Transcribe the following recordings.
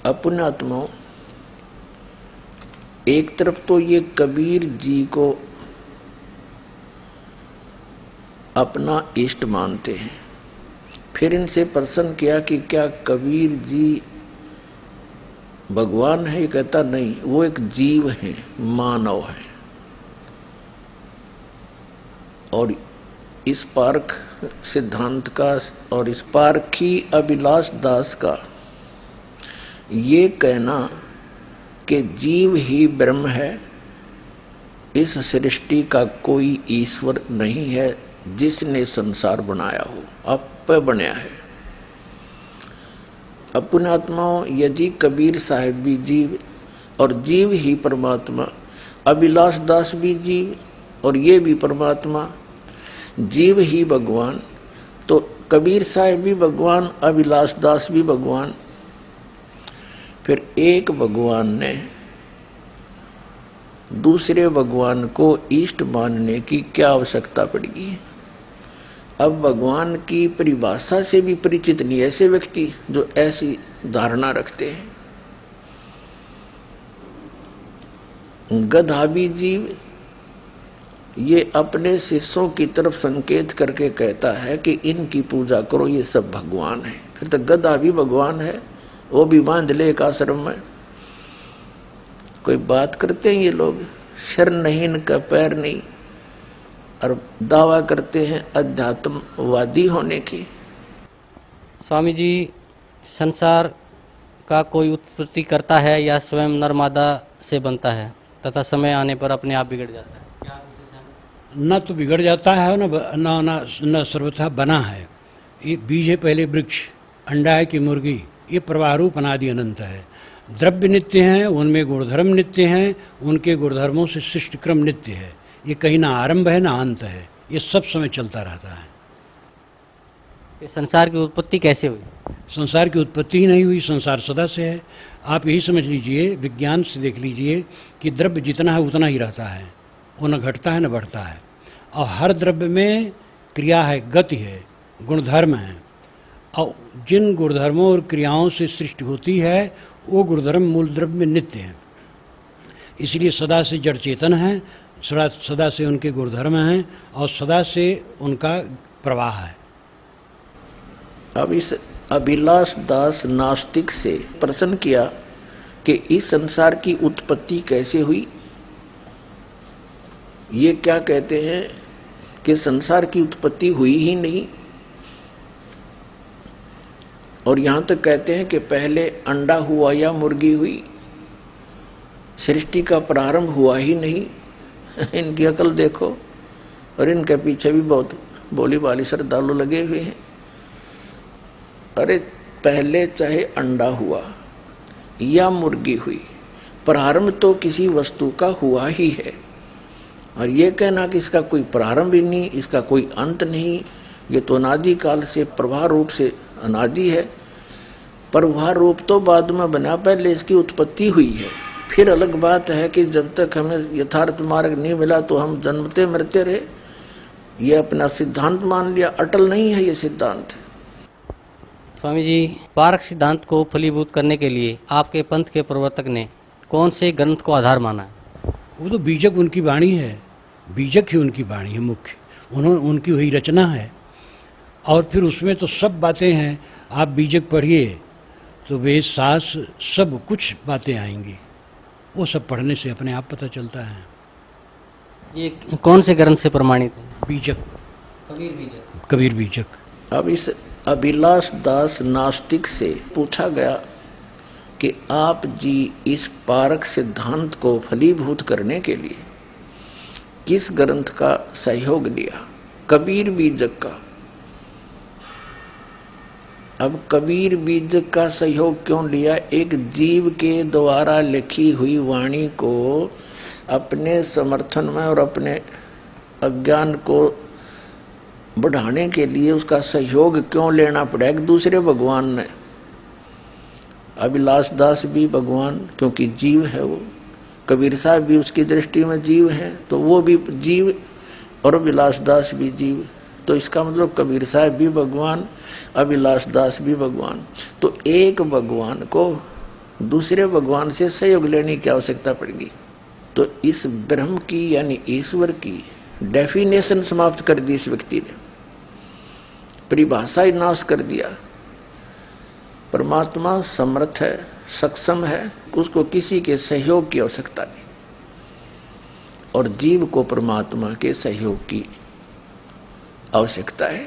अपने आत्माओं, एक तरफ तो ये कबीर जी को अपना इष्ट मानते हैं, फिर इनसे प्रश्न किया कि क्या कबीर जी भगवान है? ये कहता नहीं, वो एक जीव है, मानव है। और इस पारख सिद्धांत का और इस पारखी अभिलाष दास का ये कहना कि जीव ही ब्रह्म है, इस सृष्टि का कोई ईश्वर नहीं है जिसने संसार बनाया हो, आपे बनया है। अपने आत्माओं, यदि कबीर साहिब भी जीव और जीव ही परमात्मा, अभिलाष दास भी जीव और ये भी परमात्मा, जीव ही भगवान, तो कबीर साहिब भी भगवान, अभिलाष दास भी भगवान। फिर एक भगवान ने दूसरे भगवान को इष्ट मानने की क्या आवश्यकता पड़ेगी? अब भगवान की परिभाषा से भी परिचित नहीं ऐसे व्यक्ति जो ऐसी धारणा रखते हैं। गधा भी जीव, ये अपने शिष्यों की तरफ संकेत करके कहता है कि इनकी पूजा करो, ये सब भगवान है। फिर तो गधा भी भगवान है, वो भी बांध ले एक आश्रम में। कोई बात करते हैं ये लोग, सिर नहीं इनका, पैर नहीं, और दावा करते हैं अध्यात्मवादी होने की। स्वामी जी, संसार का कोई उत्पत्ति करता है या स्वयं नरमादा से बनता है तथा समय आने पर अपने आप बिगड़ जाता है? क्या आप इससे सहमत? न तो बिगड़ जाता है न सर्वथा बना है। ये बीज है पहले वृक्ष, अंडा है कि मुर्गी, ये प्रवाह रूप अनादि अनंत है। द्रव्य नित्य हैं, उनमें गुणधर्म नित्य हैं, उनके गुणधर्मों से सृष्टि क्रम नित्य है। ये कहीं ना आरंभ है ना अंत है, ये सब समय चलता रहता है। ये संसार की उत्पत्ति कैसे हुई? संसार की उत्पत्ति ही नहीं हुई, संसार सदा से है। आप यही समझ लीजिए, विज्ञान से देख लीजिए कि द्रव्य जितना है उतना ही रहता है, वो न घटता है न बढ़ता है। और हर द्रव्य में क्रिया है, गति है, गुणधर्म है, और जिन गुणधर्मों और क्रियाओं से सृष्टि होती है वो गुणधर्म मूल द्रव्य में नित्य है। इसलिए सदा से जड़ चेतन है, सदा से उनके गुणधर्म हैं और सदा से उनका प्रवाह है। अब इस अभिलाष दास नास्तिक से प्रश्न किया कि इस संसार की उत्पत्ति कैसे हुई। ये क्या कहते हैं कि संसार की उत्पत्ति हुई ही नहीं, और यहां तक कहते हैं कि पहले अंडा हुआ या मुर्गी हुई, सृष्टि का प्रारंभ हुआ ही नहीं। इनकी अकल देखो, और इनके पीछे भी बहुत बोली वाली श्रद्धालु लगे हुए हैं। अरे पहले चाहे अंडा हुआ या मुर्गी हुई, प्रारंभ तो किसी वस्तु का हुआ ही है। और ये कहना कि इसका कोई प्रारंभ ही नहीं, इसका कोई अंत नहीं, ये तो अनादि काल से प्रवाह रूप से अनादि है। प्रवाह रूप तो बाद में बना, पहले इसकी उत्पत्ति हुई है। फिर अलग बात है कि जब तक हमें यथार्थ मार्ग नहीं मिला तो हम जन्मते मरते रहे। ये अपना सिद्धांत मान लिया, अटल नहीं है ये सिद्धांत। स्वामी जी, पारख सिद्धांत को फलीभूत करने के लिए आपके पंथ के प्रवर्तक ने कौन से ग्रंथ को आधार माना है? वो तो बीजक उनकी वाणी है, बीजक ही उनकी वाणी है मुख्य, उनकी वही रचना है। और फिर उसमें तो सब बातें हैं, आप बीजक पढ़िए तो वेद शास्त्र सब कुछ बातें आएंगी, वो सब पढ़ने से अपने आप पता चलता है। ये कौन से ग्रंथ से प्रमाणित है? बीजक, कबीर बीजक। कबीर बीजक। अब इस अभिलाष दास नास्तिक से पूछा गया कि आप जी इस पारक सिद्धांत को फलीभूत करने के लिए किस ग्रंथ का सहयोग लिया? कबीर बीजक का। अब कबीर बीजक का सहयोग क्यों लिया? एक जीव के द्वारा लिखी हुई वाणी को अपने समर्थन में और अपने अज्ञान को बढ़ाने के लिए उसका सहयोग क्यों लेना पड़ा एक दूसरे भगवान ने? अभिलाष दास भी भगवान, क्योंकि जीव है वो, कबीर साहब भी उसकी दृष्टि में जीव हैं, तो वो भी जीव और अभिलाष दास भी जीव। तो इसका मतलब कबीर साहब भी भगवान, अभिलाष दास भी भगवान। तो एक भगवान को दूसरे भगवान से सहयोग लेने की आवश्यकता पड़ेगी। तो इस ब्रह्म की यानी ईश्वर की डेफिनेशन समाप्त कर दी इस व्यक्ति ने, परिभाषा ही नाश कर दिया। परमात्मा समर्थ है, सक्षम है, उसको किसी के सहयोग की आवश्यकता नहीं, और जीव को परमात्मा के सहयोग की आवश्यकता है।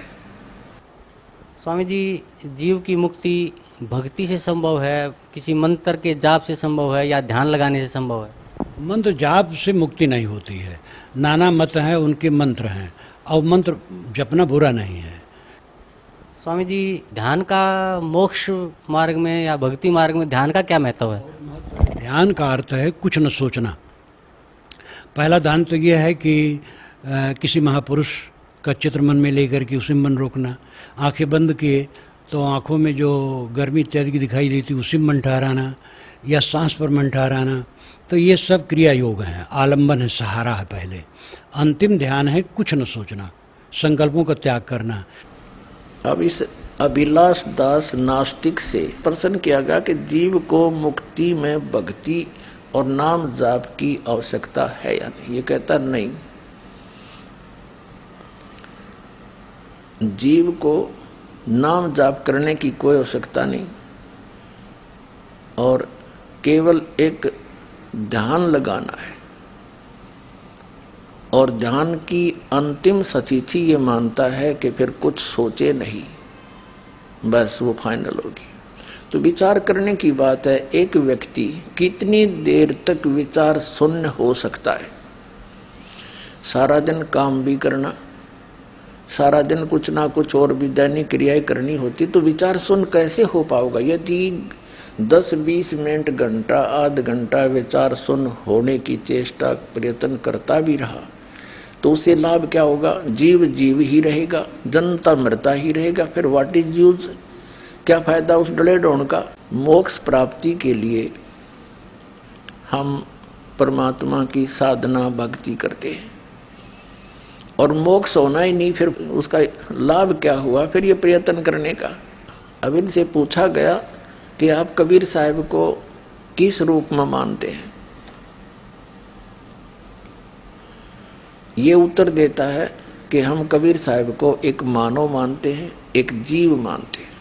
स्वामी जी, जीव की मुक्ति भक्ति से संभव है, किसी मंत्र के जाप से संभव है, या ध्यान लगाने से संभव है? मंत्र जाप से मुक्ति नहीं होती है। नाना मत हैं, उनके मंत्र हैं, और मंत्र जपना बुरा नहीं है। स्वामी जी, ध्यान का मोक्ष मार्ग में या भक्ति मार्ग में ध्यान का क्या महत्व है? ध्यान का अर्थ है कुछ न सोचना। पहला ध्यान तो यह है कि किसी महापुरुष का चित्र मन में लेकर के उसी में मन रोकना। आंखें बंद किए तो आंखों में जो गर्मी इत्यादि की दिखाई देती उसी में मन ठहराना, या सांस पर मन ठहराना। तो ये सब क्रिया योग हैं, आलंबन है, सहारा है पहले। अंतिम ध्यान है कुछ न सोचना, संकल्पों का त्याग करना। अब इस अभिलाष दास नास्तिक से प्रश्न किया गया कि जीव को मुक्ति में भक्ति और नाम जाप की आवश्यकता है या नहीं। ये कहता नहीं, जीव को नाम जाप करने की कोई आवश्यकता नहीं, और केवल एक ध्यान लगाना है। और ध्यान की अंतिम स्थिति ये मानता है कि फिर कुछ सोचे नहीं, बस वो फाइनल होगी। तो विचार करने की बात है, एक व्यक्ति कितनी देर तक विचार शून्य हो सकता है? सारा दिन काम भी करना, सारा दिन कुछ ना कुछ और भी दैनिक क्रियाएं करनी होती, तो विचार शून्य कैसे हो पाओगा? यदि 10-20 मिनट, घंटा, आध घंटा विचार शून्य होने की चेष्टा प्रयत्न करता भी रहा, तो उससे लाभ क्या होगा? जीव जीव ही रहेगा, जनता मरता ही रहेगा। फिर व्हाट इज यूज? क्या फायदा उस डले ढोण का? मोक्ष प्राप्ति के लिए हम परमात्मा की साधना भक्ति करते हैं, और मोक्ष होना ही नहीं, फिर उसका लाभ क्या हुआ फिर ये प्रयत्न करने का? अब इनसे पूछा गया कि आप कबीर साहब को किस रूप में मानते हैं? ये उत्तर देता है कि हम कबीर साहब को एक मानव मानते हैं, एक जीव मानते हैं।